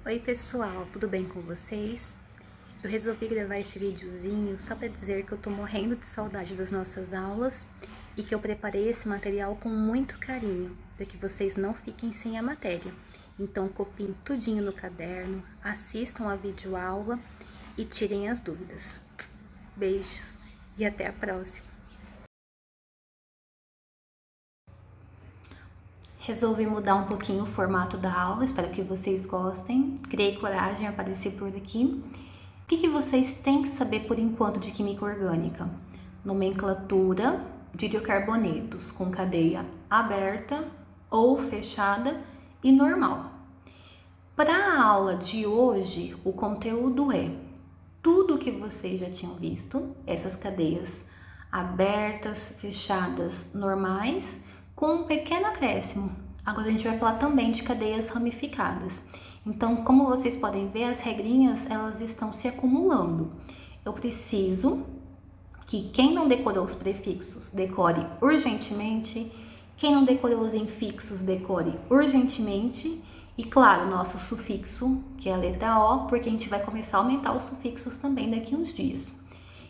Oi pessoal, tudo bem com vocês? Eu resolvi gravar esse videozinho só para dizer que eu tô morrendo de saudade das nossas aulas e que eu preparei esse material com muito carinho, para que vocês não fiquem sem a matéria. Então copiem tudinho no caderno, assistam a videoaula e tirem as dúvidas. Beijos e até a próxima! Resolvi mudar um pouquinho o formato da aula, espero que vocês gostem. Criei coragem a aparecer por aqui. O que vocês têm que saber por enquanto de química orgânica? Nomenclatura de biocarbonetos com cadeia aberta ou fechada e normal. Para a aula de hoje, o conteúdo é tudo que vocês já tinham visto, essas cadeias abertas, fechadas, normais, com um pequeno acréscimo. Agora a gente vai falar também de cadeias ramificadas. Então, como vocês podem ver, as regrinhas elas estão se acumulando. Eu preciso que quem não decorou os prefixos decore urgentemente, quem não decorou os infixos decore urgentemente e, claro, nosso sufixo, que é a letra O, porque a gente vai começar a aumentar os sufixos também daqui uns dias.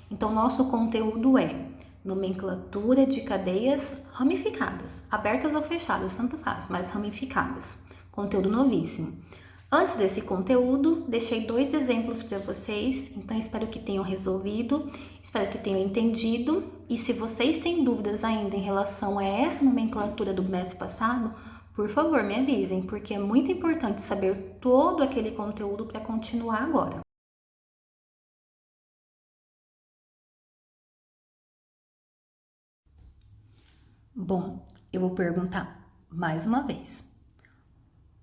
Então, nosso conteúdo é nomenclatura de cadeias ramificadas, abertas ou fechadas, tanto faz, mas ramificadas. Conteúdo novíssimo. Antes desse conteúdo, deixei 2 exemplos para vocês, então espero que tenham resolvido, espero que tenham entendido. E se vocês têm dúvidas ainda em relação a essa nomenclatura do bimestre passado, por favor, me avisem, porque é muito importante saber todo aquele conteúdo para continuar agora. Bom, eu vou perguntar mais uma vez.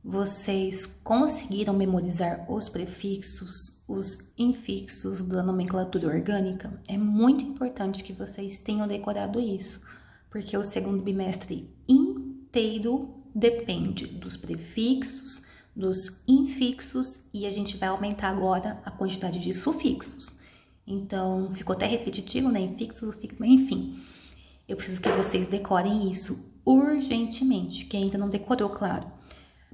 Vocês conseguiram memorizar os prefixos, os infixos da nomenclatura orgânica? É muito importante que vocês tenham decorado isso, porque o segundo bimestre inteiro depende dos prefixos, dos infixos e a gente vai aumentar agora a quantidade de sufixos. Então, ficou até repetitivo, né? Infixo, sufixo, enfim. Eu preciso que vocês decorem isso urgentemente, quem ainda não decorou, claro.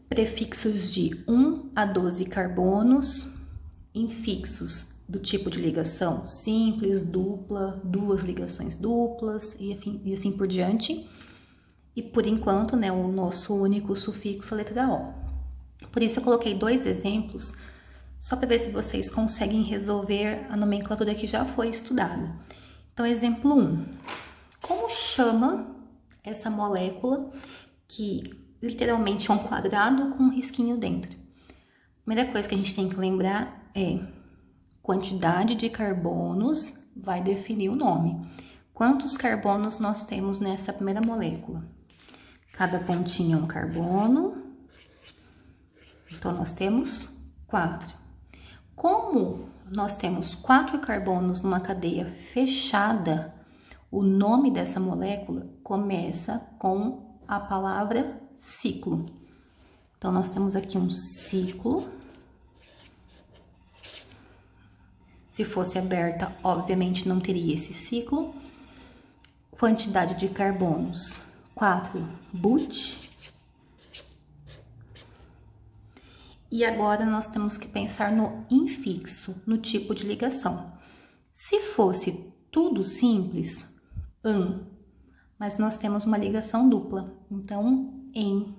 Prefixos de 1 a 12 carbonos, infixos do tipo de ligação simples, dupla, duas ligações duplas e assim por diante. E por enquanto, né, o nosso único sufixo é a letra O. Por isso eu coloquei 2 exemplos, só para ver se vocês conseguem resolver a nomenclatura que já foi estudada. Então, exemplo 1. Como chama essa molécula que literalmente é um quadrado com um risquinho dentro? A primeira coisa que a gente tem que lembrar é quantidade de carbonos vai definir o nome. Quantos carbonos nós temos nessa primeira molécula? Cada pontinho é um carbono, então nós temos 4. Como nós temos 4 carbonos numa cadeia fechada, o nome dessa molécula começa com a palavra ciclo. Então, nós temos aqui um ciclo. Se fosse aberta, obviamente não teria esse ciclo. Quantidade de carbonos, 4 but. E agora nós temos que pensar no infixo, no tipo de ligação. Se fosse tudo simples, mas nós temos uma ligação dupla, então em.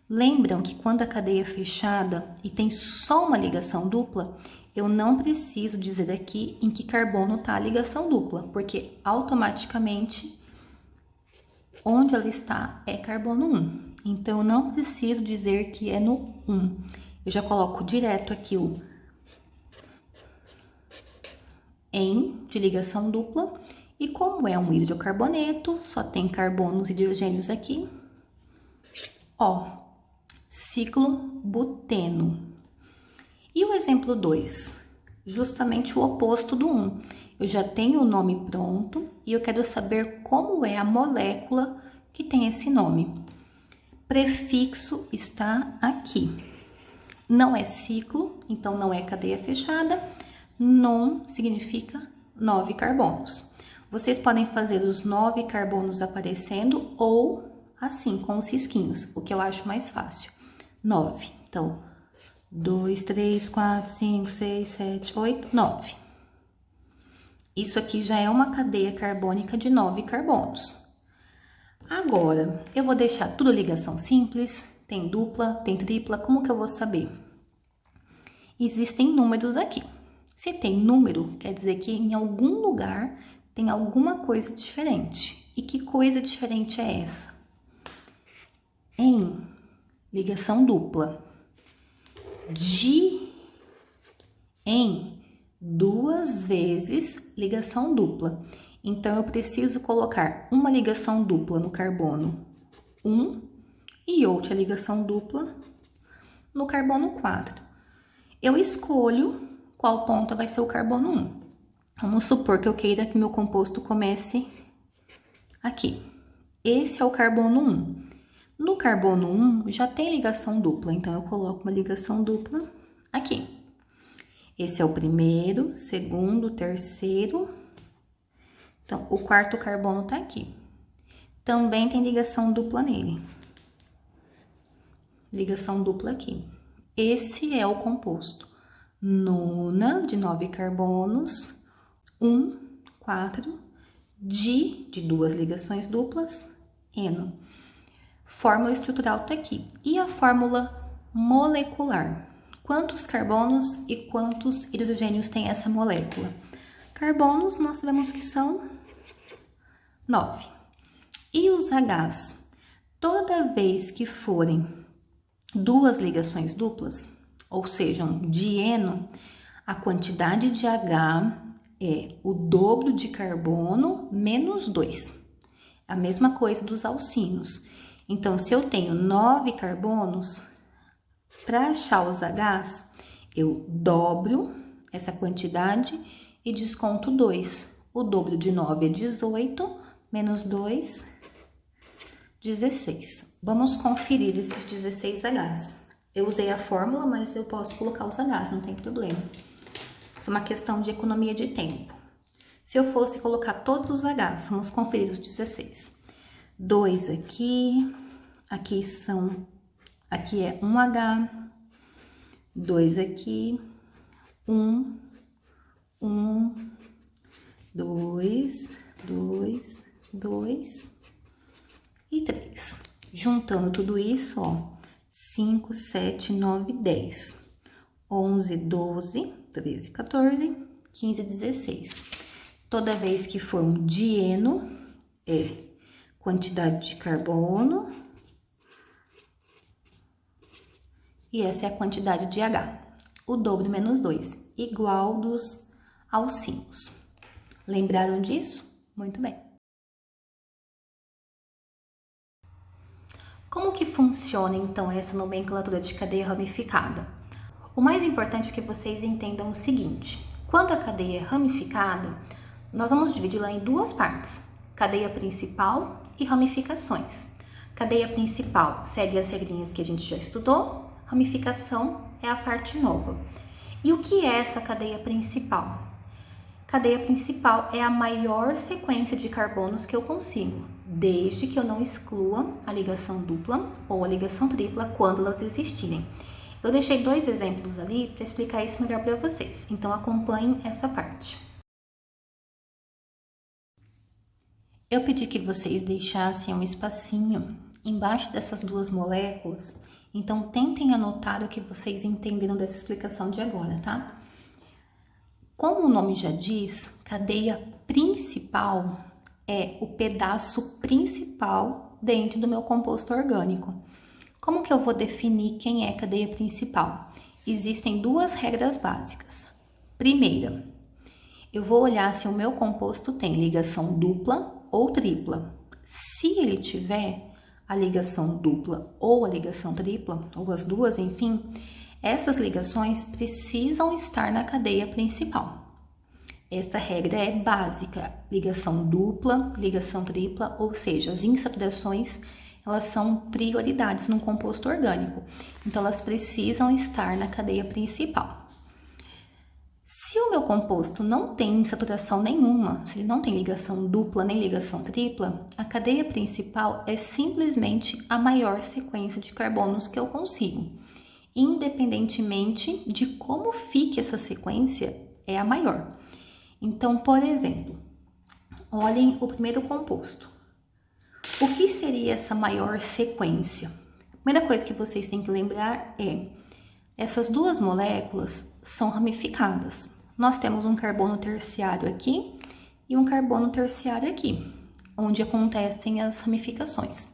Lembram que quando a cadeia é fechada e tem só uma ligação dupla, eu não preciso dizer aqui em que carbono está a ligação dupla, porque automaticamente onde ela está é carbono 1. Então eu não preciso dizer que é no 1. Eu já coloco direto aqui o em de ligação dupla. E como é um hidrocarboneto, só tem carbonos e hidrogênios aqui, ó, ciclobuteno. E o exemplo 2, justamente o oposto do 1. Eu já tenho o nome pronto e eu quero saber como é a molécula que tem esse nome. Prefixo está aqui. Não é ciclo, então não é cadeia fechada. Non significa 9 carbonos. Vocês podem fazer os 9 carbonos aparecendo ou assim, com os risquinhos, o que eu acho mais fácil. 9. Então, 2, 3, 4, 5, 6, 7, 8, 9. Isso aqui já é uma cadeia carbônica de 9 carbonos. Agora, eu vou deixar tudo ligação simples, tem dupla, tem tripla, como que eu vou saber? Existem números aqui. Se tem número, quer dizer que em algum lugar tem alguma coisa diferente. E que coisa diferente é essa? Em ligação dupla, em 2 vezes ligação dupla. Então, eu preciso colocar uma ligação dupla no carbono 1 e outra ligação dupla no carbono 4. Eu escolho qual ponta vai ser o carbono 1. Vamos supor que eu queira que meu composto comece aqui. Esse é o carbono 1. No carbono 1 já tem ligação dupla, então eu coloco uma ligação dupla aqui. Esse é o primeiro, segundo, terceiro. Então, o quarto carbono tá aqui. Também tem ligação dupla nele. Ligação dupla aqui. Esse é o composto. Nona, de 9 carbonos, 1, 4, de 2 ligações duplas, eno. Fórmula estrutural tá aqui. E a fórmula molecular? Quantos carbonos e quantos hidrogênios tem essa molécula? Carbonos, nós sabemos que são 9. E os Hs? Toda vez que forem 2 ligações duplas, ou sejam, dieno, a quantidade de H é o dobro de carbono menos 2. A mesma coisa dos alcinos. Então, se eu tenho 9 carbonos, para achar os Hs, eu dobro essa quantidade e desconto 2. O dobro de 9 é 18, menos 2, 16. Vamos conferir esses 16 Hs. Eu usei a fórmula, mas eu posso colocar os Hs, não tem problema. Isso é uma questão de economia de tempo. Se eu fosse colocar todos os Hs, vamos conferir os 16. 2 aqui, aqui é 1 H, 2 aqui, 1, 2, 2 e 3. Juntando tudo isso, ó, 5, 7, 9, 10, 11, 12, 13, 14, 15, 16. Toda vez que for um dieno, é quantidade de carbono, e essa é a quantidade de H. O dobro menos 2, igual dos alcinos. Lembraram disso? Muito bem. Como que funciona, então, essa nomenclatura de cadeia ramificada? O mais importante é que vocês entendam o seguinte. Quando a cadeia é ramificada, nós vamos dividi-la em 2 partes. Cadeia principal e ramificações. Cadeia principal segue as regrinhas que a gente já estudou. Ramificação é a parte nova. E o que é essa cadeia principal? Cadeia principal é a maior sequência de carbonos que eu consigo, desde que eu não exclua a ligação dupla ou a ligação tripla quando elas existirem. Eu deixei 2 exemplos ali para explicar isso melhor para vocês, então acompanhem essa parte. Eu pedi que vocês deixassem um espacinho embaixo dessas 2 moléculas, então tentem anotar o que vocês entenderam dessa explicação de agora, tá? Como o nome já diz, cadeia principal é o pedaço principal dentro do meu composto orgânico. Como que eu vou definir quem é cadeia principal? Existem 2 regras básicas. Primeira, eu vou olhar se o meu composto tem ligação dupla ou tripla. Se ele tiver a ligação dupla ou a ligação tripla, ou as duas, enfim, essas ligações precisam estar na cadeia principal. Esta regra é básica, ligação dupla, ligação tripla, ou seja, as insaturações, elas são prioridades num composto orgânico, então elas precisam estar na cadeia principal. Se o meu composto não tem insaturação nenhuma, se ele não tem ligação dupla nem ligação tripla, a cadeia principal é simplesmente a maior sequência de carbonos que eu consigo. independentemente de como fique essa sequência, é a maior. Então, por exemplo, olhem o primeiro composto. O que seria essa maior sequência? A primeira coisa que vocês têm que lembrar é: essas duas moléculas são ramificadas. Nós temos um carbono terciário aqui e um carbono terciário aqui, onde acontecem as ramificações.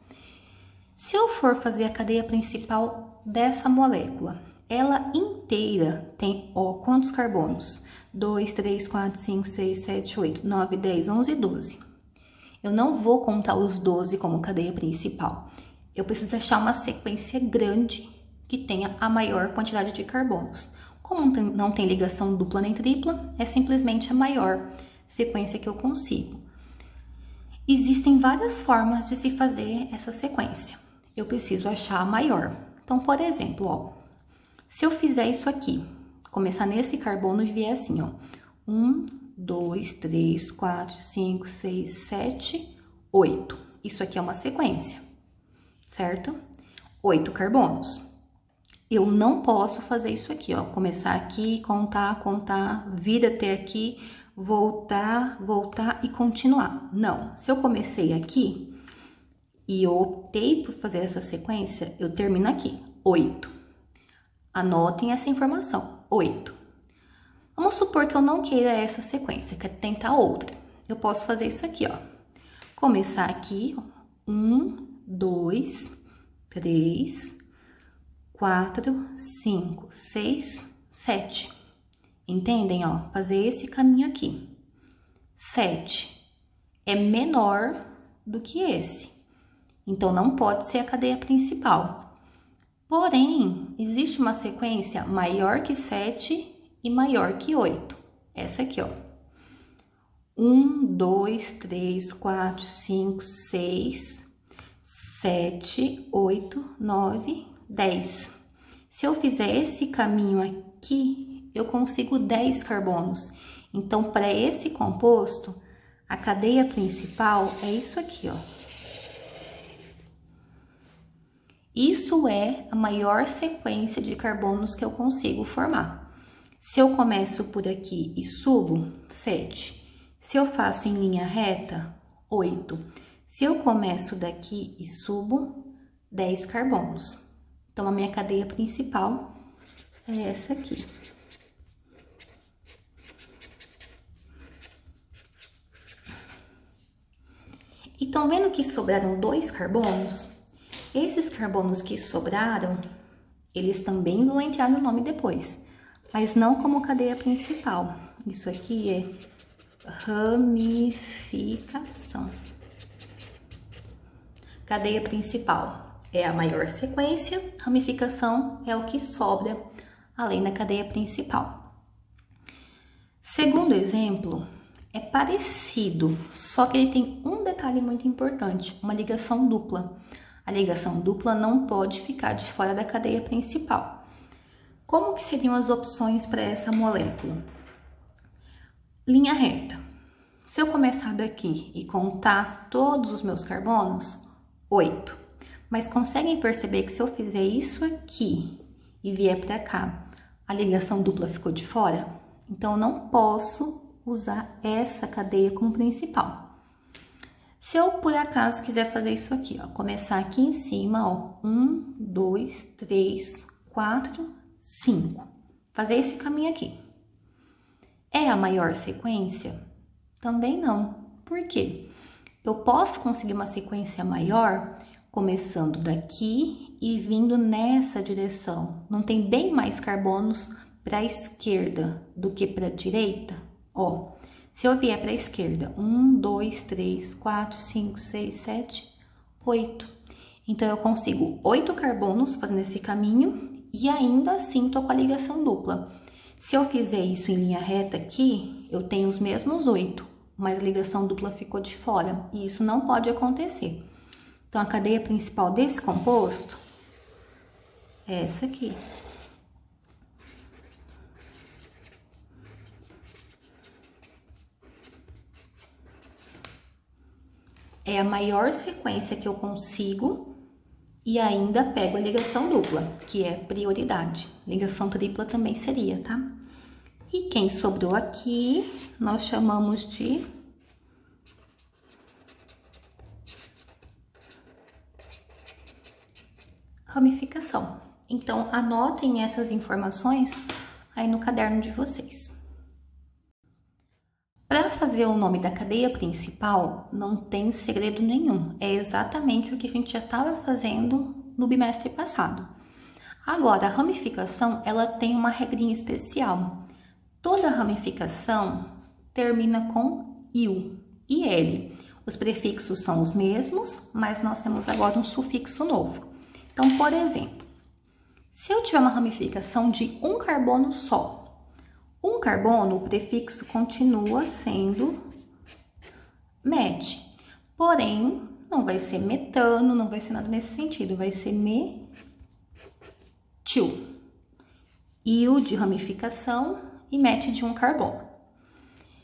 Se eu for fazer a cadeia principal dessa molécula, ela inteira tem, quantos carbonos? 2, 3, 4, 5, 6, 7, 8, 9, 10, 11, 12. Eu não vou contar os 12 como cadeia principal. Eu preciso achar uma sequência grande que tenha a maior quantidade de carbonos. Como não tem ligação dupla nem tripla, é simplesmente a maior sequência que eu consigo. Existem várias formas de se fazer essa sequência. Eu preciso achar a maior. Então, por exemplo, se eu fizer isso aqui, começar nesse carbono e vier assim, 1, 2, 3, 4, 5, 6, 7, 8. Isso aqui é uma sequência, certo? 8 carbonos. Eu não posso fazer isso aqui, começar aqui, contar, vir até aqui, voltar e continuar. Não, se eu comecei aqui e eu optei por fazer essa sequência, eu termino aqui, 8. Anotem essa informação, 8. Vamos supor que eu não queira essa sequência, quero tentar outra. Eu posso fazer isso aqui, começar aqui, 1, 2, 3, 4, 5, 6, 7. Entendem, fazer esse caminho aqui. 7 é menor do que esse. Então, não pode ser a cadeia principal. Porém, existe uma sequência maior que 7 e maior que 8. Essa aqui, 1, 2, 3, 4, 5, 6, 7, 8, 9, 10. Se eu fizer esse caminho aqui, eu consigo 10 carbonos. Então, para esse composto, a cadeia principal é isso aqui, Isso é a maior sequência de carbonos que eu consigo formar. Se eu começo por aqui e subo, 7. Se eu faço em linha reta, 8. Se eu começo daqui e subo, 10 carbonos. Então, a minha cadeia principal é essa aqui. E estão vendo que sobraram 2 carbonos? Esses carbonos que sobraram, eles também vão entrar no nome depois, mas não como cadeia principal. Isso aqui é ramificação. Cadeia principal é a maior sequência, ramificação é o que sobra além da cadeia principal. Segundo exemplo, é parecido, só que ele tem um detalhe muito importante, uma ligação dupla. A ligação dupla não pode ficar de fora da cadeia principal. Como que seriam as opções para essa molécula? Linha reta. Se eu começar daqui e contar todos os meus carbonos, 8. Mas conseguem perceber que se eu fizer isso aqui e vier para cá, a ligação dupla ficou de fora? Então, eu não posso usar essa cadeia como principal. Se eu, por acaso, quiser fazer isso aqui, começar aqui em cima, 1, 2, 3, 4, 5. Fazer esse caminho aqui. É a maior sequência? Também não. Por quê? Eu posso conseguir uma sequência maior começando daqui e vindo nessa direção. Não tem bem mais carbonos para a esquerda do que para a direita? Se eu vier para a esquerda, 1, 2, 3, 4, 5, 6, 7, 8. Então, eu consigo 8 carbonos fazendo esse caminho e ainda assim tô com a ligação dupla. Se eu fizer isso em linha reta aqui, eu tenho os mesmos 8, mas a ligação dupla ficou de fora e isso não pode acontecer. Então, a cadeia principal desse composto é essa aqui. É a maior sequência que eu consigo E ainda pego a ligação dupla, que é prioridade. Ligação tripla também seria, tá? E quem sobrou aqui, nós chamamos de ramificação. Então, anotem essas informações aí no caderno de vocês. Para fazer o nome da cadeia principal, não tem segredo nenhum. É exatamente o que a gente já estava fazendo no bimestre passado. Agora, a ramificação, ela tem uma regrinha especial. Toda ramificação termina com IL e L. Os prefixos são os mesmos, mas nós temos agora um sufixo novo. Então, por exemplo, se eu tiver uma ramificação de um carbono só, um carbono, o prefixo continua sendo met. Porém, não vai ser metano, não vai ser nada nesse sentido, vai ser metil. IL de ramificação e met de um carbono.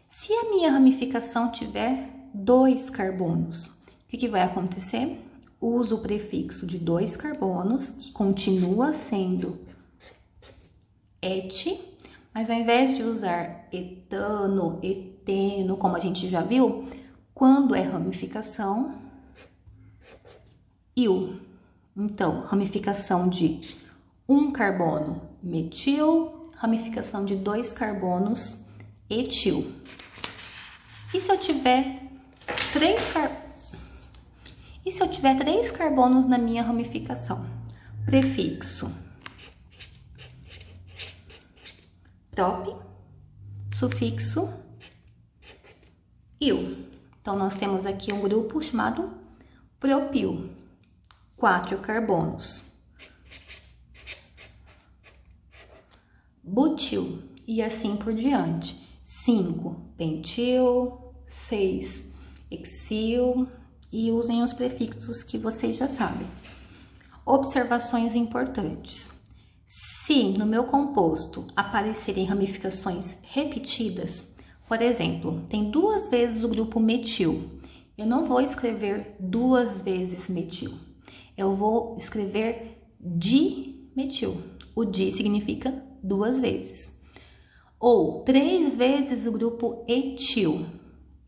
Se a minha ramificação tiver 2 carbonos, o que vai acontecer? Uso o prefixo de 2 carbonos, que continua sendo et, mas ao invés de usar etano, eteno, como a gente já viu, quando é ramificação, IL. Então, ramificação de um carbono, metil, ramificação de 2 carbonos, etil. E se eu tiver 3 carbonos na minha ramificação? Prefixo prop, sufixo il. Então, nós temos aqui um grupo chamado propil, 4 carbonos. Butil, e assim por diante. 5 pentil, 6 hexil, e usem os prefixos que vocês já sabem. Observações importantes. Se no meu composto aparecerem ramificações repetidas, por exemplo, tem 2 vezes o grupo metil, eu não vou escrever 2 vezes metil, eu vou escrever dimetil. O di significa 2 vezes. Ou 3 vezes o grupo etil,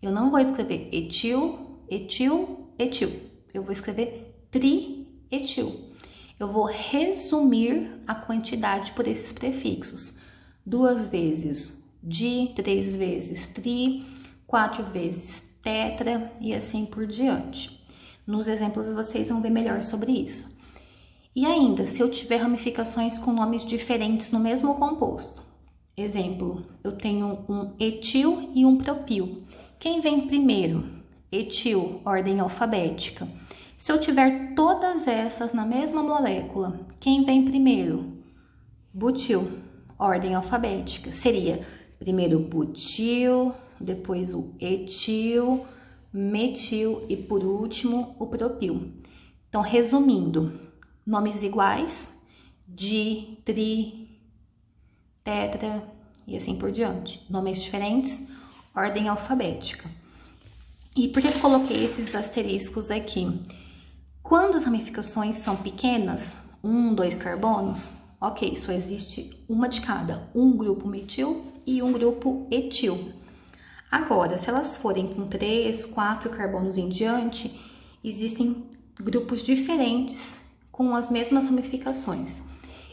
eu não vou escrever etil, etil, etil, eu vou escrever trietil. Eu vou resumir a quantidade por esses prefixos. 2 vezes di, 3 vezes tri, 4 vezes tetra e assim por diante. Nos exemplos vocês vão ver melhor sobre isso. E ainda, se eu tiver ramificações com nomes diferentes no mesmo composto. Exemplo, eu tenho um etil e um propil. Quem vem primeiro? Etil, ordem alfabética. Se eu tiver todas essas na mesma molécula, quem vem primeiro? Butil, ordem alfabética. Seria primeiro o butil, depois o etil, metil e por último o propil. Então, resumindo, nomes iguais, di, tri, tetra e assim por diante. Nomes diferentes, ordem alfabética. E por que eu coloquei esses asteriscos aqui? Quando as ramificações são pequenas, 1, 2 carbonos, ok, só existe uma de cada, um grupo metil e um grupo etil. Agora, se elas forem com 3, 4 carbonos em diante, existem grupos diferentes com as mesmas ramificações.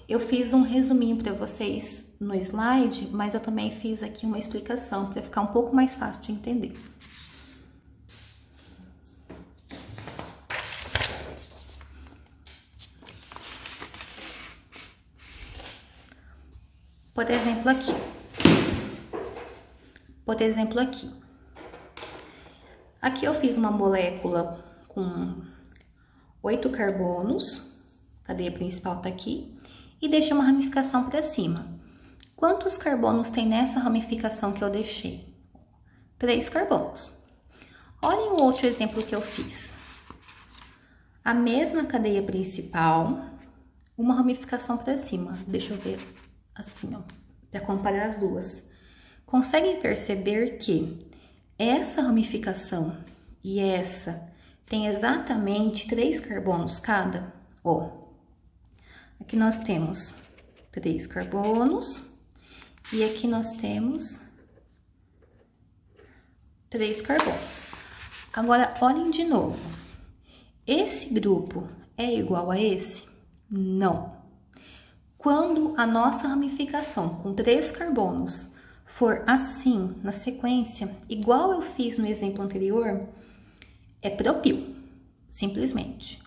Eu fiz um resuminho para vocês no slide, mas eu também fiz aqui uma explicação para ficar um pouco mais fácil de entender. Por exemplo aqui. Aqui eu fiz uma molécula com 8 carbonos, a cadeia principal tá aqui, e deixei uma ramificação para cima. Quantos carbonos tem nessa ramificação que eu deixei? 3 carbonos. Olhem o outro exemplo que eu fiz. A mesma cadeia principal, uma ramificação para cima. Deixa eu ver assim, ó, para comparar as duas. Conseguem perceber que essa ramificação e essa tem exatamente 3 carbonos cada? Ó, aqui nós temos 3 carbonos e aqui nós temos 3 carbonos. Agora, olhem de novo. Esse grupo é igual a esse? Não. Quando a nossa ramificação com 3 carbonos for assim, na sequência, igual eu fiz no exemplo anterior, é propil, simplesmente.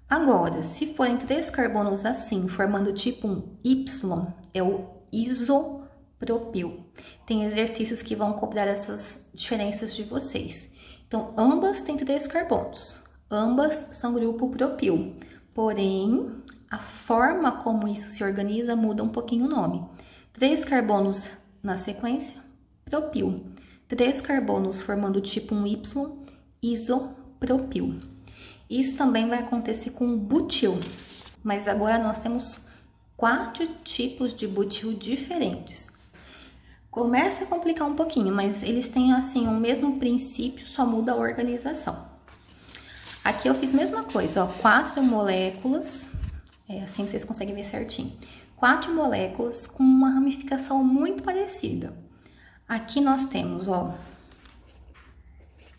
Agora, se forem 3 carbonos assim, formando tipo um Y, é o isopropil. Tem exercícios que vão cobrar essas diferenças de vocês. Então, ambas têm 3 carbonos, ambas são grupo propil, porém, a forma como isso se organiza muda um pouquinho o nome. 3 carbonos na sequência, propil. 3 carbonos formando tipo um Y, isopropil. Isso também vai acontecer com o butil, mas agora nós temos 4 tipos de butil diferentes. Começa a complicar um pouquinho, mas eles têm assim o mesmo princípio, só muda a organização. Aqui eu fiz a mesma coisa, ó, 4 moléculas, assim vocês conseguem ver certinho. 4 moléculas com uma ramificação muito parecida. Aqui nós temos, ó,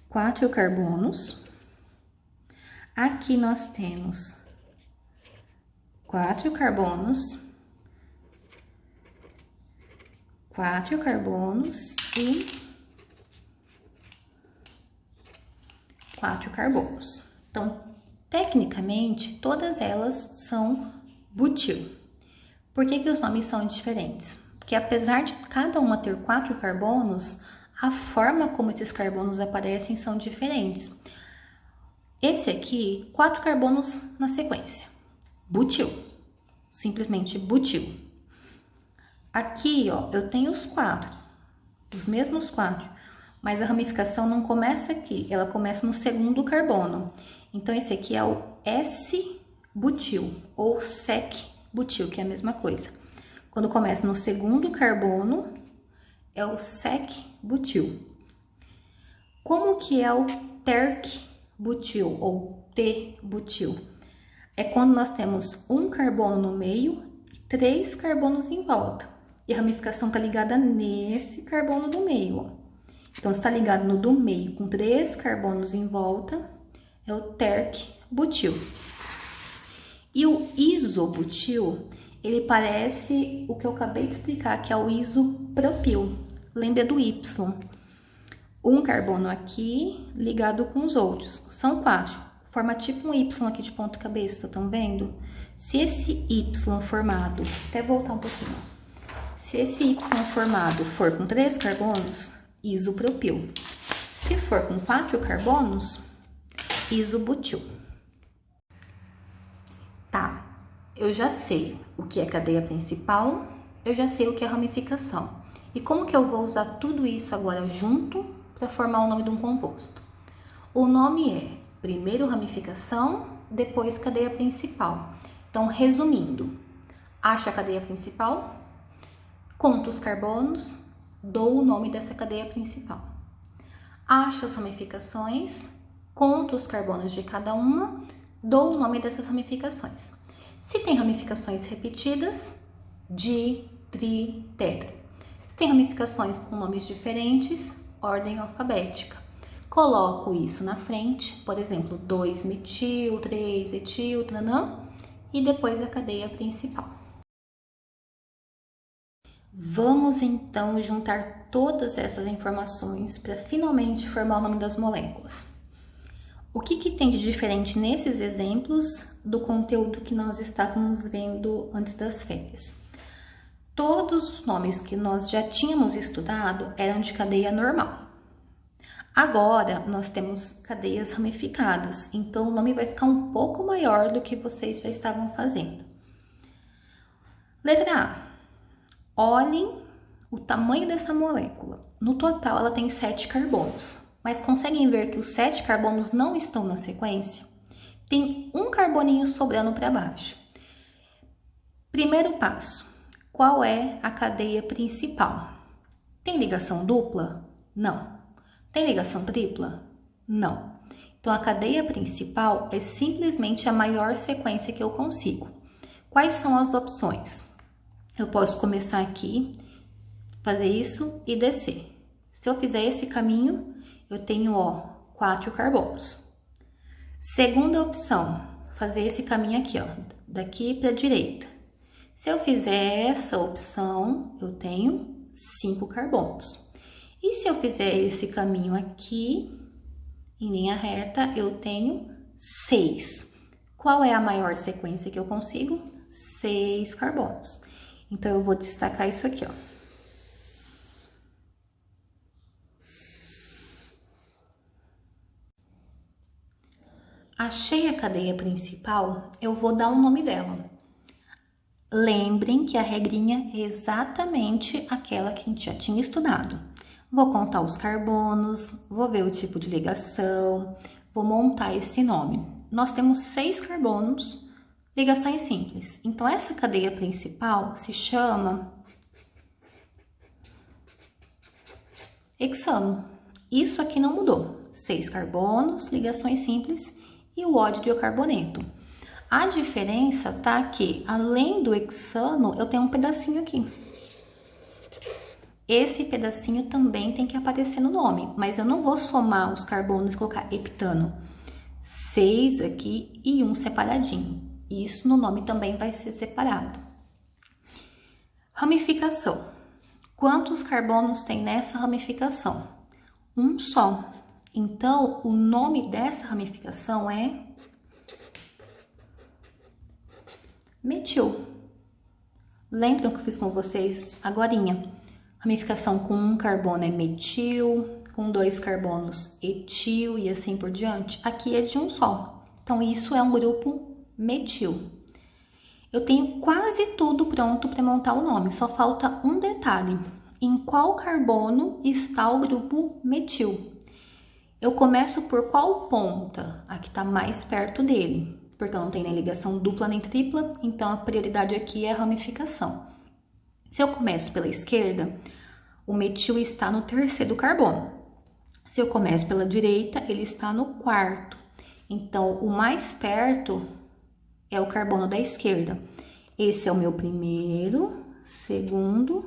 4 carbonos. Aqui nós temos 4 carbonos, 4 carbonos e 4 carbonos. Então, tecnicamente, todas elas são butil. Por que os nomes são diferentes? Porque apesar de cada uma ter 4 carbonos, a forma como esses carbonos aparecem são diferentes. Esse aqui, 4 carbonos na sequência, butil, simplesmente butil. Aqui, ó, eu tenho os 4, os mesmos 4, mas a ramificação não começa aqui, ela começa no segundo carbono. Então, esse aqui é o S-butil, ou sec-butil, que é a mesma coisa. Quando começa no segundo carbono, é o sec-butil. Como que é o terc-butil, ou T-butil? É quando nós temos um carbono no meio e 3 carbonos em volta. E a ramificação está ligada nesse carbono do meio, ó. Então, está ligado no do meio com 3 carbonos em volta, é o terc-butil. E o isobutil, ele parece o que eu acabei de explicar, que é o isopropil. Lembra do Y. Um carbono aqui ligado com os outros. São 4. Forma tipo um Y aqui de ponta cabeça, estão vendo? Se esse Y formado, até voltar um pouquinho. Se esse Y formado for com 3 carbonos, isopropil. Se for com 4 carbonos, isobutil. Tá, eu já sei o que é cadeia principal, eu já sei o que é ramificação. E como que eu vou usar tudo isso agora junto para formar o nome de um composto? O nome é primeiro ramificação, depois cadeia principal. Então, resumindo, acho a cadeia principal, conto os carbonos, dou o nome dessa cadeia principal. Acho as ramificações, conto os carbonos de cada uma, dou o nome dessas ramificações. Se tem ramificações repetidas, di, tri, tetra. Se tem ramificações com nomes diferentes, ordem alfabética. Coloco isso na frente, por exemplo, 2-metil, 3-etil, tanã, e depois a cadeia principal. Vamos então juntar todas essas informações para finalmente formar o nome das moléculas. O que tem de diferente nesses exemplos do conteúdo que nós estávamos vendo antes das férias? Todos os nomes que nós já tínhamos estudado eram de cadeia normal. Agora, nós temos cadeias ramificadas, então o nome vai ficar um pouco maior do que vocês já estavam fazendo. Letra A. Olhem o tamanho dessa molécula. No total, ela tem 7 carbonos, mas conseguem ver que os 7 carbonos não estão na sequência? Tem um carboninho sobrando para baixo. Primeiro passo. Qual é a cadeia principal? Tem ligação dupla? Não. Tem ligação tripla? Não. Então, a cadeia principal é simplesmente a maior sequência que eu consigo. Quais são as opções? Eu posso começar aqui, fazer isso e descer. Se eu fizer esse caminho, eu tenho, ó, 4 carbonos. Segunda opção, fazer esse caminho aqui, ó, daqui para a direita. Se eu fizer essa opção, eu tenho 5 carbonos. E se eu fizer esse caminho aqui, em linha reta, eu tenho 6. Qual é a maior sequência que eu consigo? 6 carbonos. Então, eu vou destacar isso aqui, ó. Achei a cadeia principal, eu vou dar o nome dela. Lembrem que a regrinha é exatamente aquela que a gente já tinha estudado. Vou contar os carbonos, vou ver o tipo de ligação, vou montar esse nome. Nós temos 6 carbonos, ligações simples. Então, essa cadeia principal se chama hexano. Isso aqui não mudou. 6 carbonos, ligações simples e o ódio de carboneto. A diferença tá que, além do hexano, eu tenho um pedacinho aqui. Esse pedacinho também tem que aparecer no nome, mas eu não vou somar os carbonos e colocar heptano. 6 aqui e um separadinho. Isso no nome também vai ser separado. Ramificação. Quantos carbonos tem nessa ramificação? Um só. Então, o nome dessa ramificação é metil. Lembram que eu fiz com vocês agorinha? Ramificação com um carbono é metil, com 2 carbonos etil e assim por diante. Aqui é de um só. Então, isso é um grupo metil. Eu tenho quase tudo pronto para montar o nome, só falta um detalhe. Em qual carbono está o grupo metil? Eu começo por qual ponta? A que está mais perto dele, porque não tem nem ligação dupla nem tripla, então a prioridade aqui é a ramificação. Se eu começo pela esquerda, o metil está no 3º carbono. Se eu começo pela direita, ele está no 4º. Então, o mais perto é o carbono da esquerda. Esse é o meu 1º, 2º,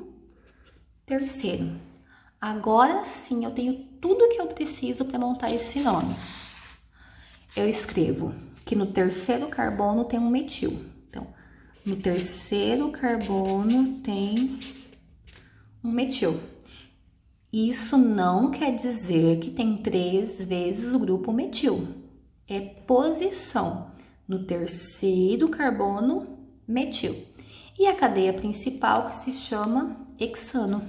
3º. Agora sim, eu tenho tudo que eu preciso para montar esse nome. Eu escrevo que no 3º carbono tem um metil. Então, no 3º carbono tem um metil. Isso não quer dizer que tem 3 vezes o grupo metil. É posição no 3º carbono metil. E a cadeia principal que se chama hexano.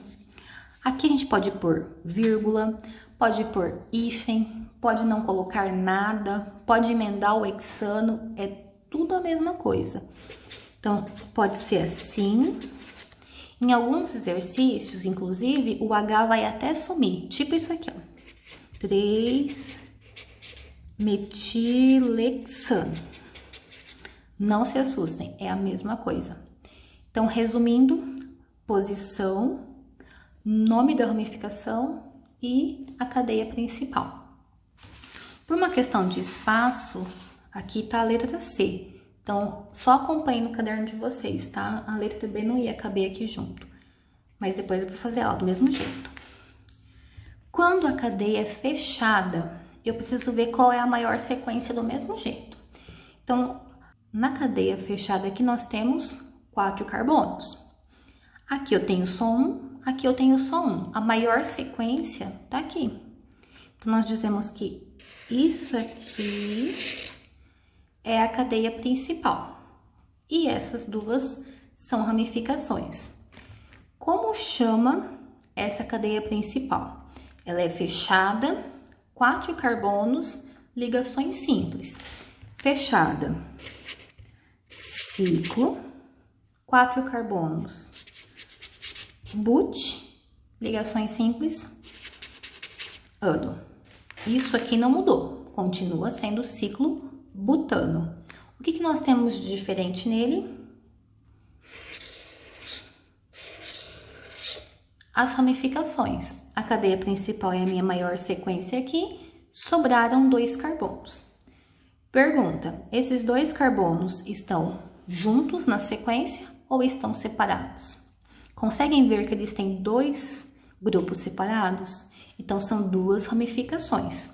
Aqui a gente pode pôr vírgula, pode pôr hífen, pode não colocar nada, pode emendar o hexano, é tudo a mesma coisa. Então, pode ser assim. Em alguns exercícios, inclusive, o H vai até sumir, tipo isso aqui, ó. 3-metilhexano. Não se assustem, é a mesma coisa. Então, resumindo, posição, nome da ramificação e a cadeia principal. Por uma questão de espaço, aqui tá a letra C. Então, só acompanhe no caderno de vocês, tá? A letra B não ia caber aqui junto. Mas depois eu vou fazer ela do mesmo jeito. Quando a cadeia é fechada, eu preciso ver qual é a maior sequência do mesmo jeito. Então, na cadeia fechada aqui nós temos 4 carbonos. Aqui eu tenho só um, aqui eu tenho só um. A maior sequência tá aqui. Então, nós dizemos que isso aqui é a cadeia principal. E essas duas são ramificações. Como chama essa cadeia principal? Ela é fechada, 4 carbonos, ligações simples. Fechada, ciclo, 4 carbonos, but, ligações simples, ano. Isso aqui não mudou, continua sendo ciclo butano. O que nós temos de diferente nele? As ramificações. A cadeia principal é a minha maior sequência aqui, sobraram 2 carbonos. Pergunta: esses 2 carbonos estão juntos na sequência ou estão separados? Conseguem ver que eles têm 2 grupos separados? Então, são 2 ramificações.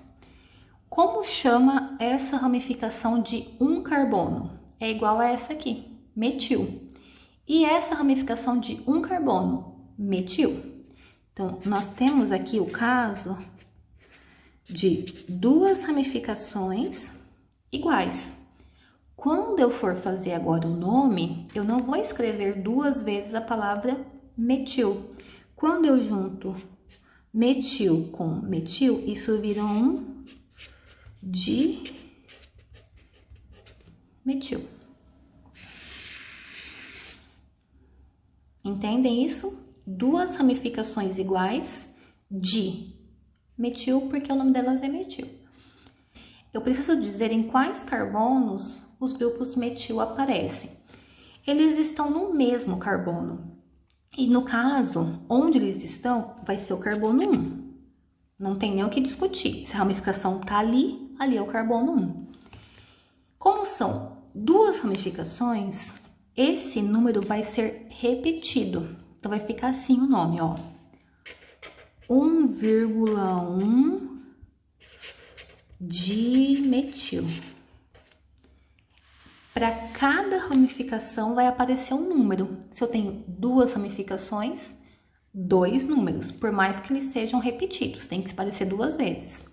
Como chama essa ramificação de um carbono? É igual a essa aqui, metil. E essa ramificação de um carbono, metil. Então, nós temos aqui o caso de 2 ramificações iguais. Quando eu for fazer agora o nome, eu não vou escrever 2 vezes a palavra metil. Quando eu junto metil com metil, isso vira um dimetil. Entendem isso? 2 ramificações iguais de metil, porque o nome delas é metil. Eu preciso dizer em quais carbonos os grupos metil aparecem. Eles estão no mesmo carbono. E no caso, onde eles estão, vai ser o carbono 1. Não tem nem o que discutir. Se a ramificação tá ali, ali é o carbono 1. Como são 2 ramificações, esse número vai ser repetido. Então, vai ficar assim o nome, ó. 1,1 dimetil. Para cada ramificação vai aparecer um número. Se eu tenho 2 ramificações, 2 números, por mais que eles sejam repetidos, tem que aparecer 2 vezes.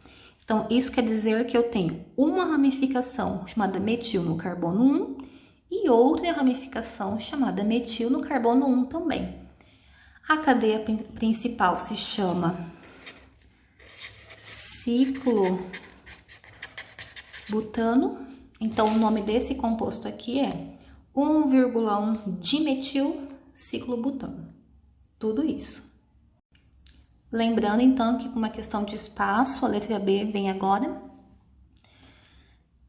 Então, isso quer dizer que eu tenho uma ramificação chamada metil no carbono 1 e outra ramificação chamada metil no carbono 1 também. A cadeia principal se chama ciclobutano. Então, o nome desse composto aqui é 1,1 dimetil ciclobutano. Tudo isso. Lembrando, então, que por uma questão de espaço, a letra B vem agora.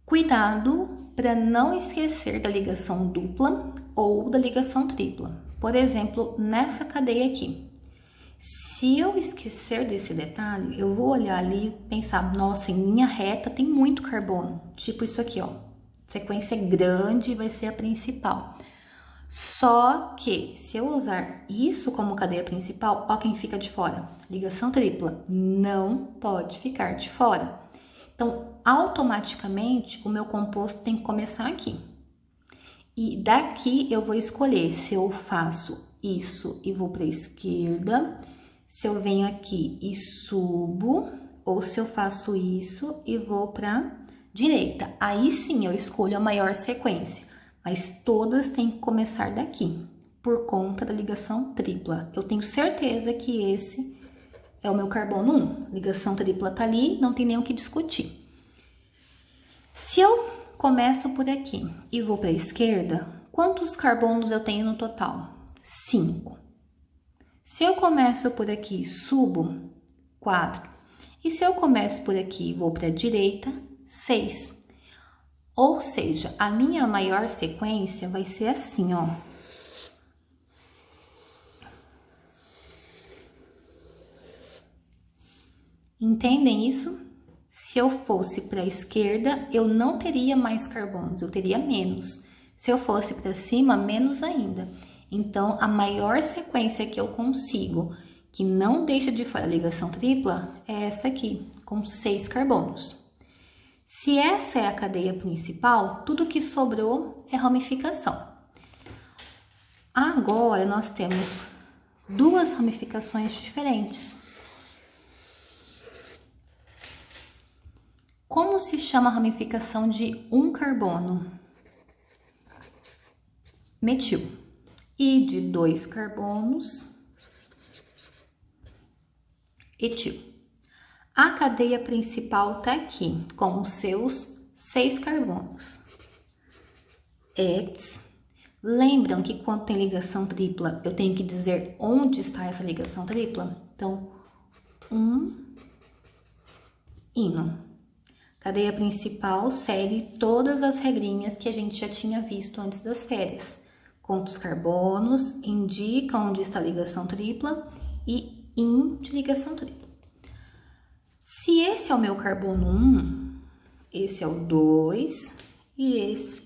Cuidado para não esquecer da ligação dupla ou da ligação tripla. Por exemplo, nessa cadeia aqui. Se eu esquecer desse detalhe, eu vou olhar ali e pensar, nossa, em linha reta tem muito carbono. Tipo isso aqui, ó. Sequência grande vai ser a principal. Só que, se eu usar isso como cadeia principal, ó quem fica de fora. Ligação tripla não pode ficar de fora. Então, automaticamente, o meu composto tem que começar aqui. E daqui eu vou escolher se eu faço isso e vou para a esquerda, se eu venho aqui e subo, ou se eu faço isso e vou para direita. Aí sim eu escolho a maior sequência, mas todas têm que começar daqui, por conta da ligação tripla. Eu tenho certeza que esse é o meu carbono 1. Ligação tripla tá ali, não tem nem o que discutir. Se eu começo por aqui e vou para a esquerda, quantos carbonos eu tenho no total? 5. Se eu começo por aqui e subo, 4. E se eu começo por aqui e vou para a direita, 6. Ou seja, a minha maior sequência vai ser assim, ó. Entendem isso? Se eu fosse para a esquerda, eu não teria mais carbonos, eu teria menos. Se eu fosse para cima, menos ainda. Então, a maior sequência que eu consigo, que não deixa de fora a ligação tripla, é essa aqui, com 6 carbonos. Se essa é a cadeia principal, tudo que sobrou é ramificação. Agora, nós temos 2 ramificações diferentes. Como se chama a ramificação de um carbono? Metil. E de 2 carbonos, etil. A cadeia principal tá aqui, com os seus 6 carbonos. X. Lembram que quando tem ligação tripla, eu tenho que dizer onde está essa ligação tripla? Então, ino. Cadeia principal segue todas as regrinhas que a gente já tinha visto antes das férias. Conta os carbonos, indica onde está a ligação tripla e in de ligação tripla. Se esse é o meu carbono 1, esse é o 2 e esse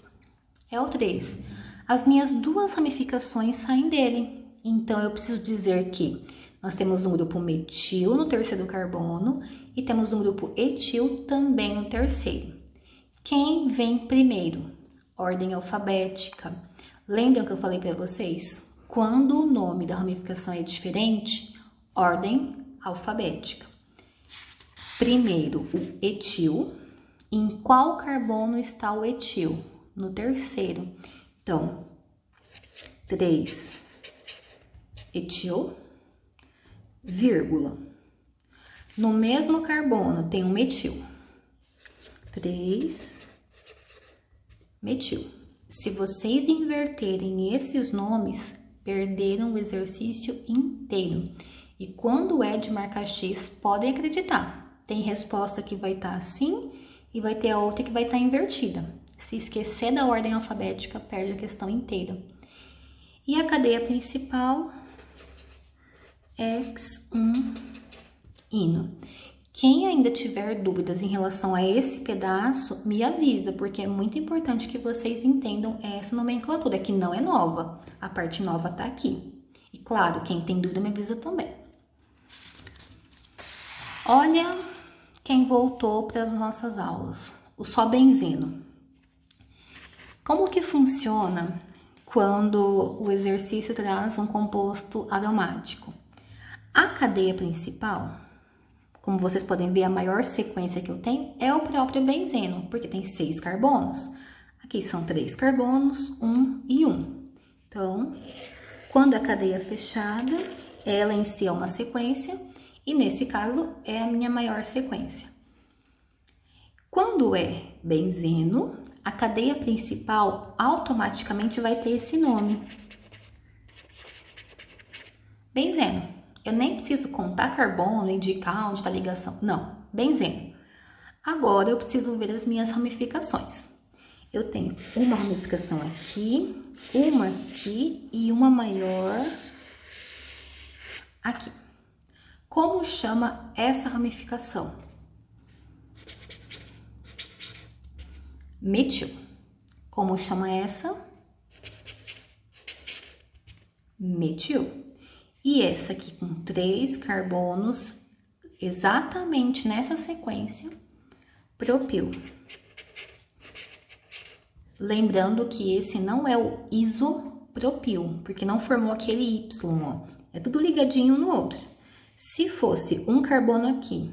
é o 3. As minhas duas ramificações saem dele. Então, eu preciso dizer que nós temos um grupo metil no terceiro carbono e temos um grupo etil também no terceiro. Quem vem primeiro? Ordem alfabética. Lembram que eu falei para vocês? Quando o nome da ramificação é diferente, ordem alfabética. Primeiro, o etil. Em qual carbono está o etil? No terceiro. Então, 3 etil, vírgula. No mesmo carbono tem um metil. 3 metil. Se vocês inverterem esses nomes, perderam o exercício inteiro. E quando é de marcar X, podem acreditar. Tem resposta que vai estar assim e vai ter a outra que vai estar invertida. Se esquecer da ordem alfabética, perde a questão inteira. E a cadeia principal, X1 hino. Quem ainda tiver dúvidas em relação a esse pedaço, me avisa, porque é muito importante que vocês entendam essa nomenclatura, que não é nova. A parte nova tá aqui. E claro, quem tem dúvida me avisa também. Olha quem voltou para as nossas aulas, o só benzeno. Como que funciona quando o exercício traz um composto aromático? A cadeia principal, como vocês podem ver, a maior sequência que eu tenho é o próprio benzeno, porque tem 6 carbonos. Aqui são 3 carbonos, 1 e 1. Então, quando a cadeia é fechada, ela em si é uma sequência, e nesse caso é a minha maior sequência. Quando é benzeno, a cadeia principal automaticamente vai ter esse nome. Benzeno. Eu nem preciso contar carbono, indicar onde está a ligação. Não, benzeno. Agora, eu preciso ver as minhas ramificações. Eu tenho uma ramificação aqui, uma aqui e uma maior aqui. Como chama essa ramificação? Metil. Como chama essa? Metil. E essa aqui com 3 carbonos, exatamente nessa sequência, propil. Lembrando que esse não é o isopropil, porque não formou aquele Y, ó. É tudo ligadinho no outro. Se fosse um carbono aqui,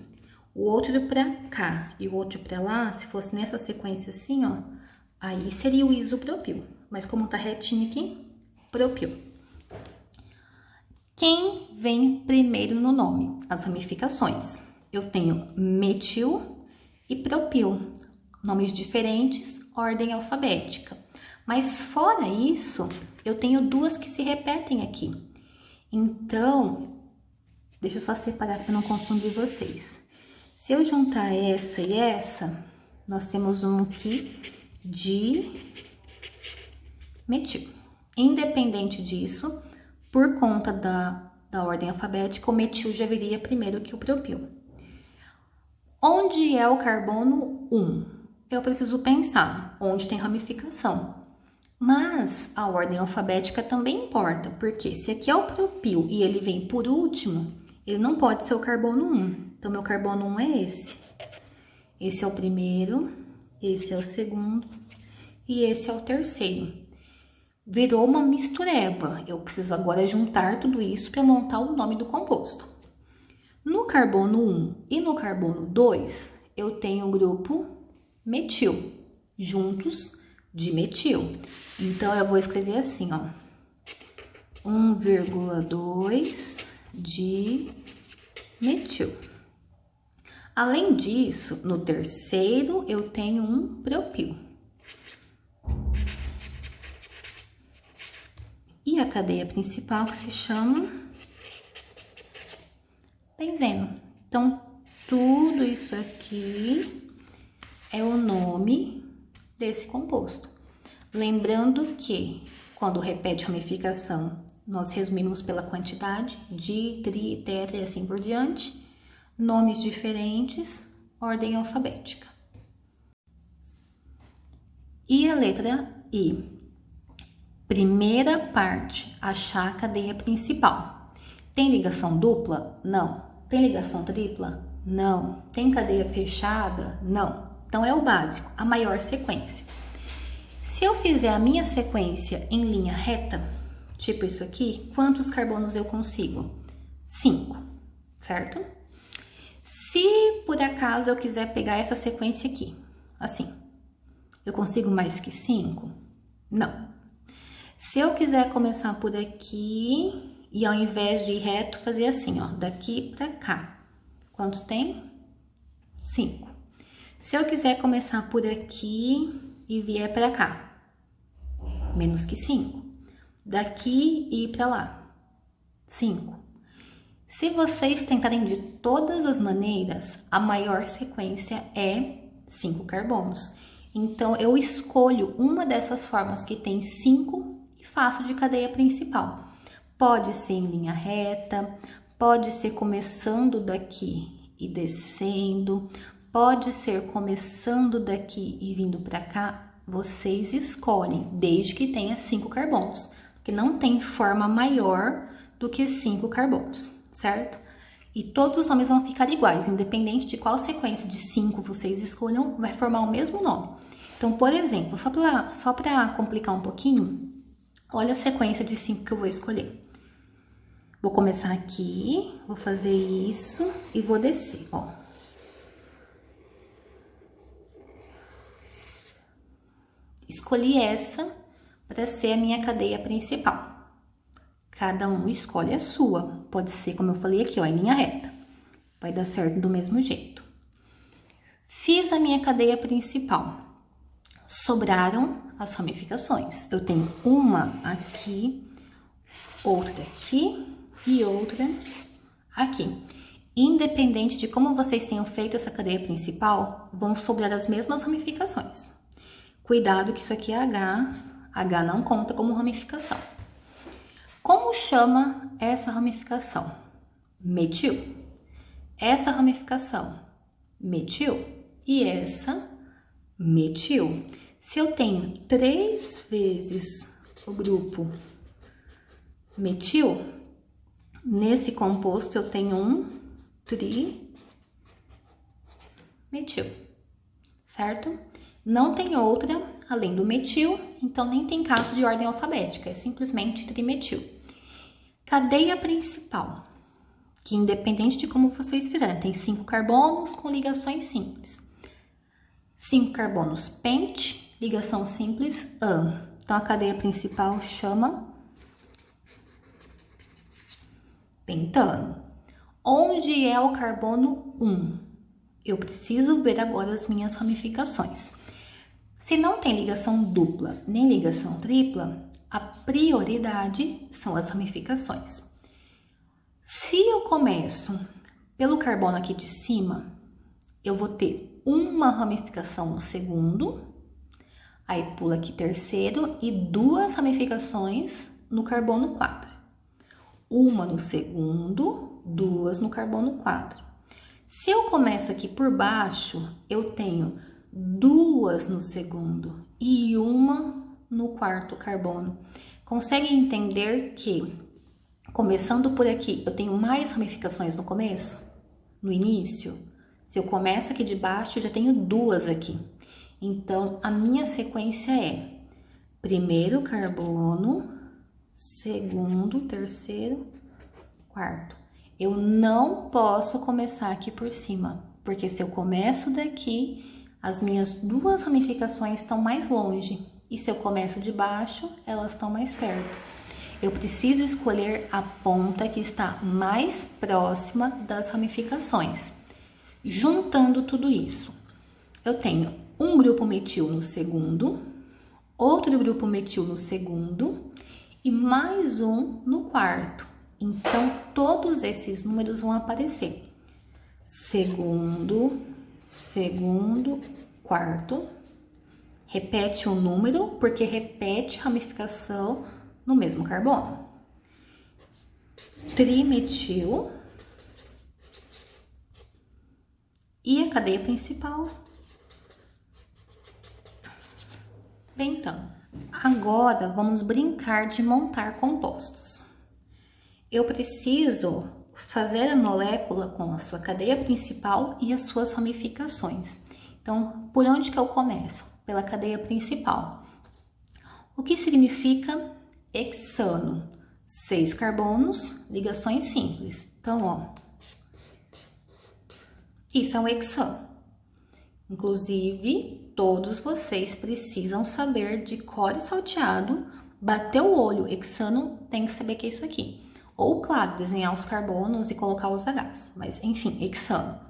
o outro para cá e o outro para lá, se fosse nessa sequência assim, ó, aí seria o isopropil. Mas como tá retinho aqui, propil. Quem vem primeiro no nome? As ramificações. Eu tenho metil e propil, nomes diferentes, ordem alfabética. Mas fora isso, eu tenho duas que se repetem aqui. Então, deixa eu só separar para não confundir vocês. Se eu juntar essa e essa, nós temos um aqui de metil. Independente disso, por conta da ordem alfabética, o metil já viria primeiro que o propil. Onde é o carbono 1? Eu preciso pensar onde tem ramificação. Mas a ordem alfabética também importa, porque se aqui é o propil e ele vem por último, ele não pode ser o carbono 1. Então, meu carbono 1 é esse. Esse é o primeiro, esse é o segundo e esse é o terceiro. Virou uma mistureba. Eu preciso agora juntar tudo isso para montar o nome do composto. No carbono 1 e no carbono 2, eu tenho o grupo metil, juntos de metil. Então, eu vou escrever assim, ó. 1,2 de metil. Além disso, no terceiro, eu tenho um propil. E a cadeia principal que se chama benzeno. Então, tudo isso aqui é o nome desse composto. Lembrando que, quando repete ramificação, nós resumimos pela quantidade, di, tri, tetra e assim por diante. nomes diferentes, ordem alfabética. E a letra I. Primeira parte, achar a cadeia principal. Tem ligação dupla? Não. Tem ligação tripla? Não. Tem cadeia fechada? Não. Então, é o básico, a maior sequência. Se eu fizer a minha sequência em linha reta, tipo isso aqui, quantos carbonos eu consigo? 5, certo? Se por acaso eu quiser pegar essa sequência aqui, assim, eu consigo mais que 5? Não. Se eu quiser começar por aqui e ao invés de ir reto, fazer assim, ó, daqui pra cá. Quantos tem? 5. Se eu quiser começar por aqui e vier pra cá, menos que 5. Daqui e ir pra lá, 5. Se vocês tentarem de todas as maneiras, a maior sequência é 5 carbonos. Então, eu escolho uma dessas formas que tem 5 e faço de cadeia principal. Pode ser em linha reta, pode ser começando daqui e descendo, pode ser começando daqui e vindo para cá. Vocês escolhem, desde que tenha 5 carbonos, porque não tem forma maior do que 5 carbonos, certo? E todos os nomes vão ficar iguais, independente de qual sequência de 5 vocês escolham, vai formar o mesmo nome. Então, por exemplo, só para complicar um pouquinho, olha a sequência de 5 que eu vou escolher. Vou começar aqui, vou fazer isso e vou descer, ó. Escolhi essa para ser a minha cadeia principal. Cada um escolhe a sua. Pode ser, como eu falei aqui, ó, em linha reta. Vai dar certo do mesmo jeito. Fiz a minha cadeia principal. Sobraram as ramificações. Eu tenho uma aqui, outra aqui e outra aqui. Independente de como vocês tenham feito essa cadeia principal, vão sobrar as mesmas ramificações. Cuidado que isso aqui é H. H não conta como ramificação. Como chama essa ramificação? Metil. Essa ramificação, metil. E essa, metil. Se eu tenho 3 vezes o grupo metil, nesse composto eu tenho um trimetil, certo? Não tem outra além do metil, então nem tem caso de ordem alfabética, é simplesmente trimetil. Cadeia principal, que independente de como vocês fizerem, tem 5 carbonos com ligações simples. 5 carbonos pente, ligação simples an. Então, a cadeia principal chama pentano. Onde é o carbono 1? Eu preciso ver agora as minhas ramificações. Se não tem ligação dupla nem ligação tripla, a prioridade são as ramificações. Se eu começo pelo carbono aqui de cima, eu vou ter uma ramificação no segundo, aí pula aqui terceiro e 2 ramificações no carbono 4. Uma no segundo, 2 no carbono 4. Se eu começo aqui por baixo, eu tenho 2 no segundo e 1 no quarto carbono. Conseguem entender que, começando por aqui, eu tenho mais ramificações no começo? No início? Se eu começo aqui de baixo, eu já tenho 2 aqui. Então, a minha sequência é primeiro carbono, segundo, terceiro, quarto. Eu não posso começar aqui por cima, porque se eu começo daqui, as minhas 2 ramificações estão mais longe. E se eu começo de baixo, elas estão mais perto. Eu preciso escolher a ponta que está mais próxima das ramificações. Juntando tudo isso, eu tenho um grupo metil no segundo, outro grupo metil no segundo e mais um no quarto. Então, todos esses números vão aparecer. Segundo, quarto. Repete o número, porque repete ramificação no mesmo carbono. Trimetil. e a cadeia principal. Bem, então, agora vamos brincar de montar compostos. Eu preciso fazer a molécula com a sua cadeia principal e as suas ramificações. Então, por onde que eu começo? Pela cadeia principal. O que significa hexano? 6 carbonos, ligações simples. Então, ó, isso é um hexano. Inclusive, todos vocês precisam saber de cor e salteado, bater o olho, hexano, tem que saber que é isso aqui. Ou, claro, desenhar os carbonos e colocar os Hs, mas enfim, hexano.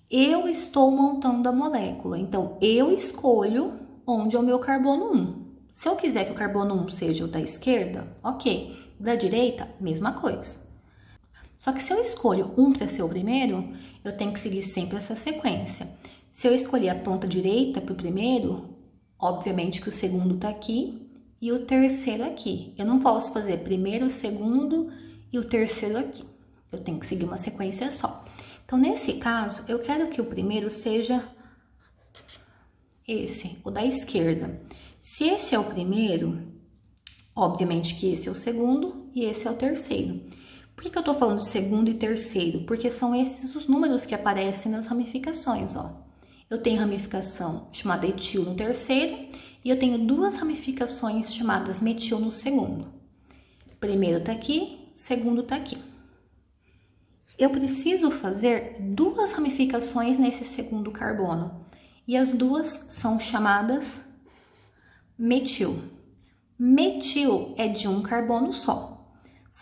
Eu estou montando a molécula, então eu escolho onde é o meu carbono 1. Se eu quiser que o carbono 1 seja o da esquerda, ok. Da direita, mesma coisa. Só que se eu escolho um para ser o primeiro, eu tenho que seguir sempre essa sequência. Se eu escolher a ponta direita para o primeiro, obviamente que o segundo está aqui e o terceiro aqui. Eu não posso fazer primeiro, segundo e o terceiro aqui. Eu tenho que seguir uma sequência só. Então, nesse caso, eu quero que o primeiro seja esse, o da esquerda. Se esse é o primeiro, obviamente que esse é o segundo e esse é o terceiro. Por que eu tô falando de segundo e terceiro? Porque são esses os números que aparecem nas ramificações, ó. Eu tenho ramificação chamada etil no terceiro e eu tenho duas ramificações chamadas metil no segundo. Primeiro tá aqui, segundo tá aqui. Eu preciso fazer duas ramificações nesse segundo carbono e as duas são chamadas metil. Metil é de um carbono só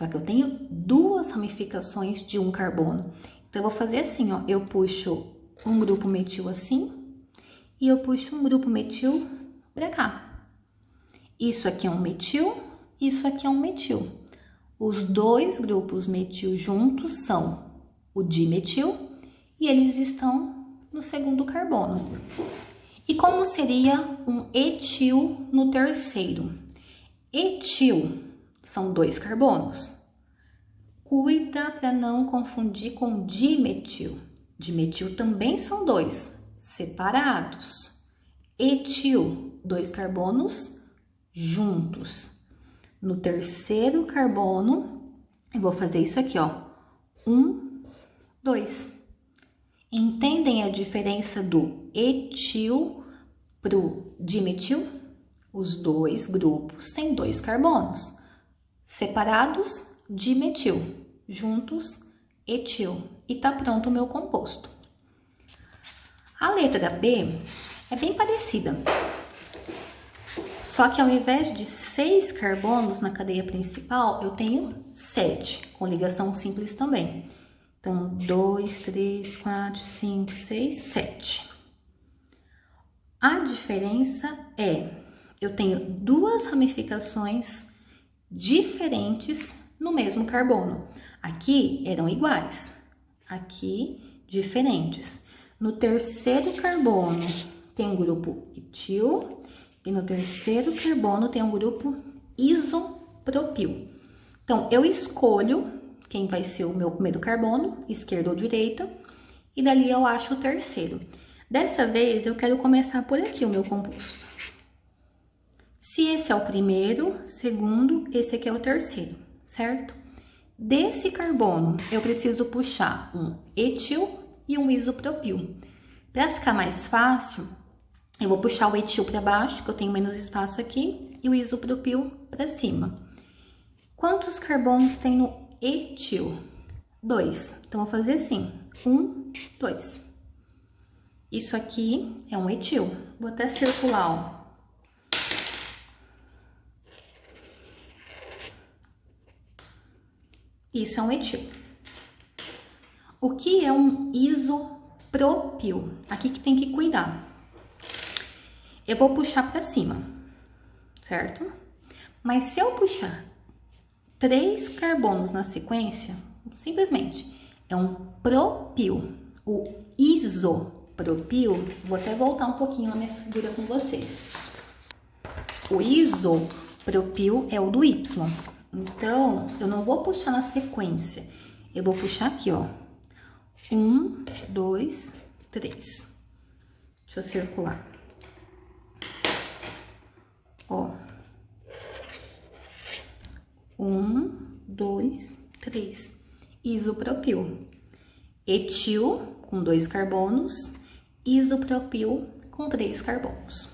que eu tenho duas ramificações de um carbono. Então, eu vou fazer assim, ó, eu puxo um grupo metil assim e eu puxo um grupo metil pra cá. Isso aqui é um metil, isso aqui é um metil. Os dois grupos metil juntos são o dimetil e eles estão no segundo carbono. E como seria um etil no terceiro? Etil são 2 carbonos. Cuida para não confundir com dimetil. Dimetil também são 2, separados. Etil, 2 carbonos juntos. No terceiro carbono, eu vou fazer isso aqui, ó. 1, 2. Entendem a diferença do etil pro dimetil? Os dois grupos têm 2 carbonos. Separados, dimetil. Juntos, etil. E tá pronto o meu composto. A letra B é bem parecida. Só que ao invés de 6 carbonos na cadeia principal, eu tenho 7, com ligação simples também. Então, 2, 3, 4, 5, 6, 7. A diferença é, eu tenho duas ramificações diferentes no mesmo carbono. Aqui eram iguais, aqui diferentes. No terceiro carbono tem um grupo etil e no terceiro carbono tem um grupo isopropil. Então, eu escolho quem vai ser o meu primeiro carbono, esquerda ou direita, e dali eu acho o terceiro. Dessa vez, eu quero começar por aqui o meu composto. Se esse é o primeiro, segundo, esse aqui é o terceiro, certo? Desse carbono, eu preciso puxar um etil e um isopropil. Para ficar mais fácil, eu vou puxar o etil para baixo, que eu tenho menos espaço aqui, e o isopropil para cima. Quantos carbonos tem no etil? 2. Então, vou fazer assim, 1, 2. Isso aqui é um etil. Vou até circular, ó. Isso é um etil. O que é um isopropil? Aqui que tem que cuidar. Eu vou puxar para cima, certo? Mas se eu puxar 3 carbonos na sequência, simplesmente é um propil. O isopropil, vou até voltar um pouquinho na minha figura com vocês. O isopropil é o do Y. Então, eu não vou puxar na sequência. Eu vou puxar aqui, ó. 1, 2, 3. Deixa eu circular. Ó. 1, 2, 3. Isopropil. Etil com 2 carbonos. Isopropil com 3 carbonos.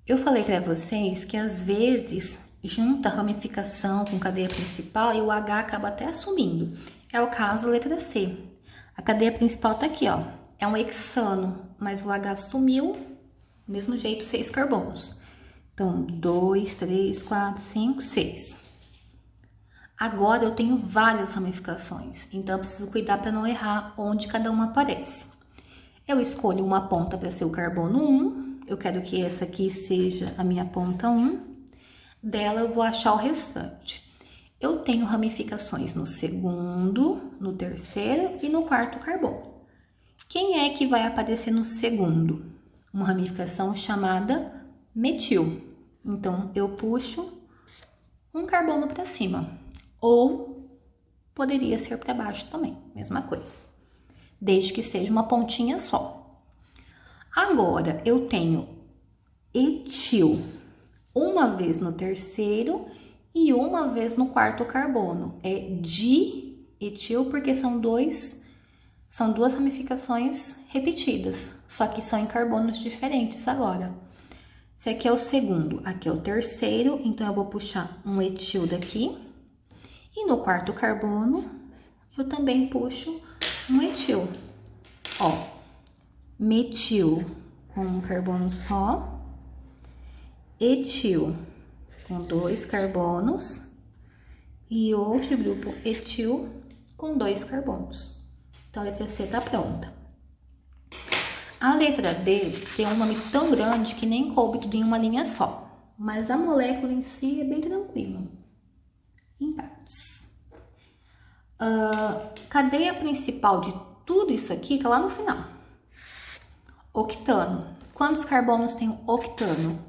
Eu falei para vocês que às vezes junta a ramificação com cadeia principal e o H acaba até assumindo. É o caso da letra C. A cadeia principal tá aqui, ó. É um hexano, mas o H sumiu, do mesmo jeito, 6 carbonos. Então, 2, 3, 4, 5, 6. Agora eu tenho várias ramificações, então eu preciso cuidar para não errar onde cada uma aparece. Eu escolho uma ponta para ser o carbono 1, eu quero que essa aqui seja a minha ponta 1, dela eu vou achar o restante. Eu tenho ramificações no segundo, no terceiro e no quarto carbono. Quem é que vai aparecer no segundo? Uma ramificação chamada metil. Então, eu puxo um carbono para cima. Ou poderia ser para baixo também, mesma coisa. Desde que seja uma pontinha só. Agora, eu tenho etil uma vez no terceiro e uma vez no quarto carbono. É dietil porque são duas ramificações repetidas, só que são em carbonos diferentes agora. Esse aqui é o segundo, aqui é o terceiro, então eu vou puxar um etil daqui. E no quarto carbono, eu também puxo um etil. Ó, metil com um carbono só, etil com 2 carbonos e outro grupo etil com 2 carbonos. Então, a letra C tá pronta. A letra D tem um nome tão grande que nem coube tudo em uma linha só, mas a molécula em si é bem tranquila. Em partes. Cadeia principal de tudo isso aqui tá lá no final. Octano. Quantos carbonos tem o octano?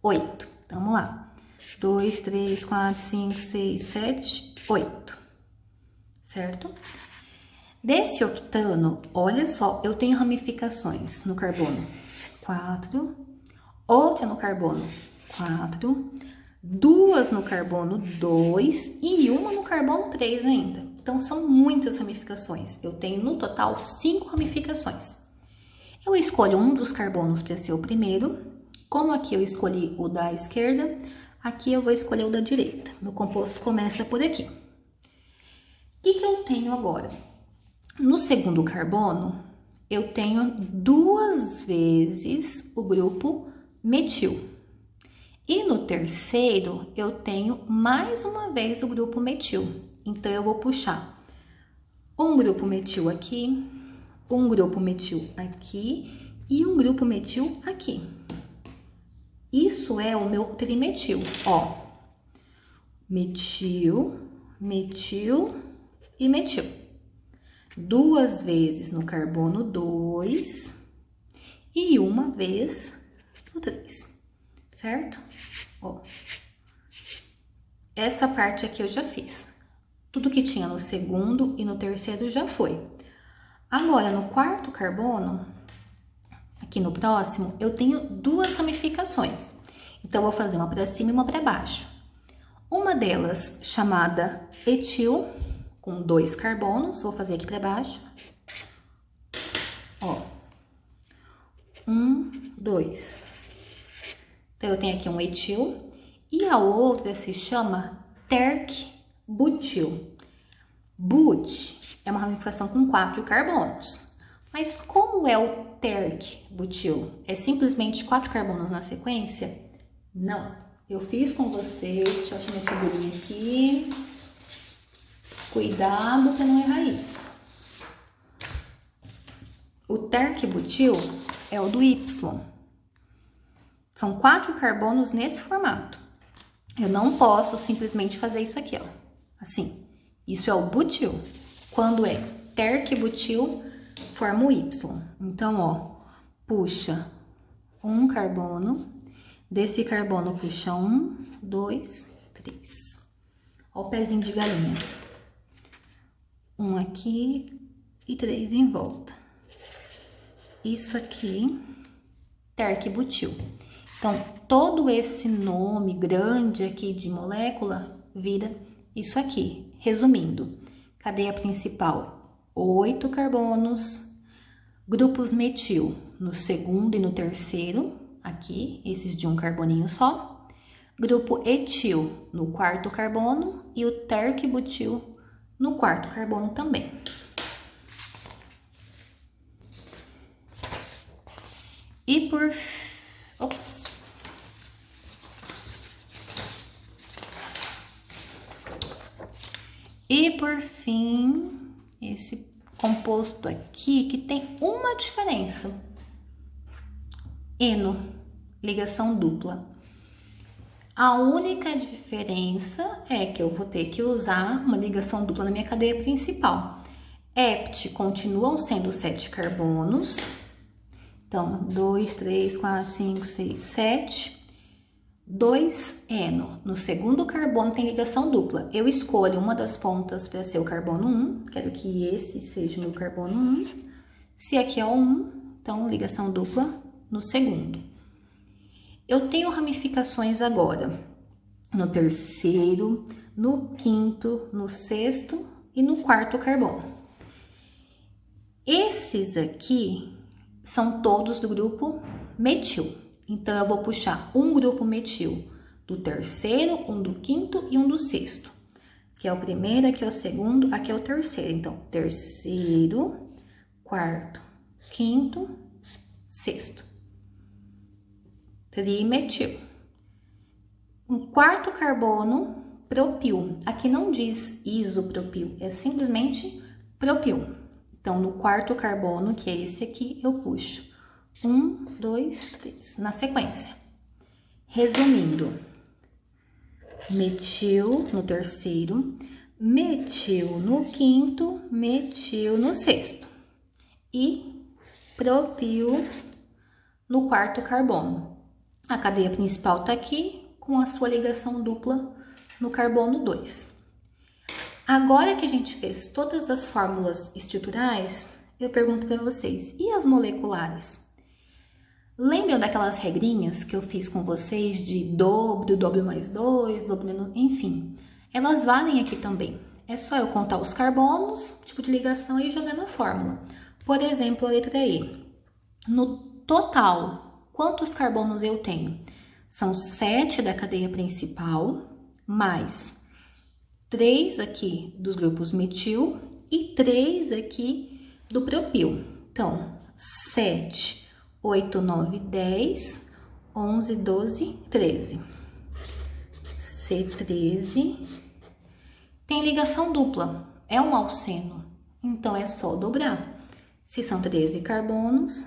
8. Vamos lá. 2, 3, 4, 5, 6, 7, 8. Certo? Desse octano, olha só, eu tenho ramificações no carbono 4, outra no carbono 4, 2 no carbono 2 e uma no carbono 3 ainda. Então, são muitas ramificações. Eu tenho, no total, 5 ramificações. Eu escolho um dos carbonos para ser o primeiro. Como aqui eu escolhi o da esquerda, aqui eu vou escolher o da direita. Meu composto começa por aqui. O que eu tenho agora? No segundo carbono, eu tenho 2 vezes o grupo metil. E no terceiro, eu tenho mais uma vez o grupo metil. Então, eu vou puxar um grupo metil aqui, um grupo metil aqui e um grupo metil aqui. Isso é o meu trimetil, ó. Metil, metil e metil. 2 vezes no carbono 2 e uma vez no 3, certo? Ó. Essa parte aqui eu já fiz. Tudo que tinha no segundo e no terceiro já foi. Agora, no quarto carbono, aqui no próximo, eu tenho 2 ramificações. Então, eu vou fazer uma para cima e uma para baixo. Uma delas chamada etil, com 2 carbonos, vou fazer aqui para baixo. Ó. 1, 2. Então, eu tenho aqui um etil. E a outra se chama terc-butil. But é uma ramificação com 4 carbonos. Mas como é o terc-butil? É simplesmente 4 carbonos na sequência? Não. Eu fiz com vocês, deixa eu achar minha figurinha aqui. Cuidado para não errar isso. O terc-butil é o do Y. São 4 carbonos nesse formato. Eu não posso simplesmente fazer isso aqui, ó. Assim. Isso é o butil. Quando é terc-butil, forma o Y. Então, ó, puxa um carbono. Desse carbono, puxa 1, 2, 3. Ó o pezinho de galinha. Um aqui, e 3 em volta. Isso aqui, terc-butil. Então, todo esse nome grande aqui de molécula vira isso aqui. Resumindo, cadeia principal, 8 carbonos, grupos metil no segundo e no terceiro, aqui, esses de um carboninho só. Grupo etil no quarto carbono e o terc-butil no quarto carbono também. E por... Ops! E por fim, esse composto aqui que tem uma diferença. Eno, ligação dupla. A única diferença é que eu vou ter que usar uma ligação dupla na minha cadeia principal. Hept continuam sendo 7 carbonos. Então, 2, 3, 4, 5, 6, 7. 2 eno. No segundo carbono tem ligação dupla. Eu escolho uma das pontas para ser o carbono 1. Quero que esse seja o meu carbono 1. Se aqui é o 1, então ligação dupla no segundo. Eu tenho ramificações agora no terceiro, no quinto, no sexto e no quarto carbono. Esses aqui são todos do grupo metil. Então, eu vou puxar um grupo metil do terceiro, um do quinto e um do sexto. Aqui é o primeiro, aqui é o segundo, aqui é o terceiro. Então, terceiro, quarto, quinto, sexto. Trimetil. Um quarto carbono, propil. Aqui não diz isopropil, é simplesmente propil. Então, no quarto carbono, que é esse aqui, eu puxo 1, 2, 3, na sequência. Resumindo, metil no terceiro, metil no quinto, metil no sexto e propil no quarto carbono. A cadeia principal tá aqui com a sua ligação dupla no carbono 2. Agora que a gente fez todas as fórmulas estruturais, eu pergunto para vocês, e as moleculares? Lembram daquelas regrinhas que eu fiz com vocês de dobro, dobro mais 2, dobro menos... Enfim, elas valem aqui também. É só eu contar os carbonos, tipo de ligação e jogar na fórmula. Por exemplo, a letra E. No total, quantos carbonos eu tenho? São 7 da cadeia principal, mais 3 aqui dos grupos metil e 3 aqui do propil. Então, 7, 8, 9, 10, 11, 12, 13. C13 tem ligação dupla, é um alceno, então é só dobrar. Se são 13 carbonos,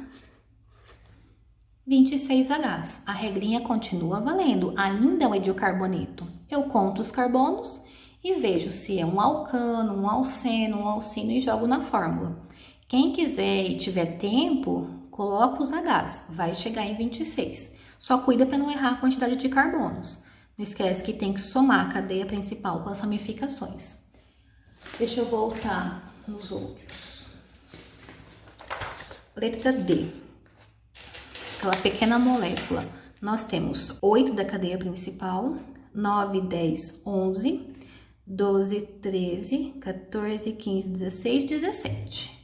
26 Hs. A regrinha continua valendo, ainda é um hidrocarboneto. Eu conto os carbonos e vejo se é um alcano, um alceno, um alcino e jogo na fórmula. Quem quiser e tiver tempo, coloca os Hs, vai chegar em 26. Só cuida para não errar a quantidade de carbonos. Não esquece que tem que somar a cadeia principal com as ramificações. Deixa eu voltar nos outros. Letra D. Aquela pequena molécula. Nós temos 8 da cadeia principal, 9, 10, 11, 12, 13, 14, 15, 16, 17.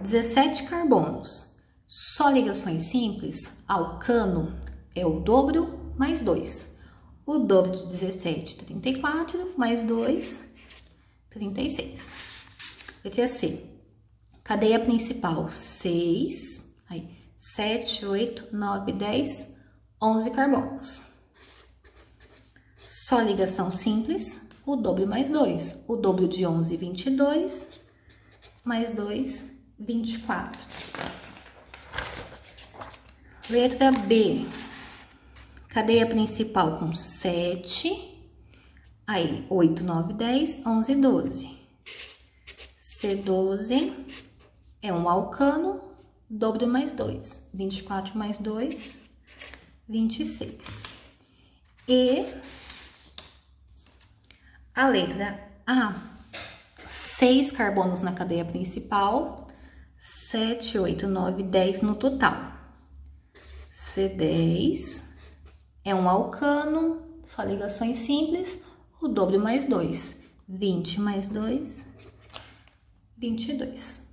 17 carbonos. Só ligações simples, alcano é o dobro mais 2. O dobro de 17, 34, mais 2, 36. Letra C. Cadeia principal, 6, aí, 7, 8, 9, 10, 11 carbonos. Só ligação simples, o dobro mais 2. O dobro de 11, 22, mais 2, 24. Letra B. Cadeia principal com 7, aí 8, 9, 10, 11, 12. C12 é um alcano, dobro mais 2. 24 mais 2, 26. E a letra A. 6 carbonos na cadeia principal, 7, 8, 9, 10 no total. C10 é um alcano, só ligações simples, o dobro mais 2. 20 mais 2, 22.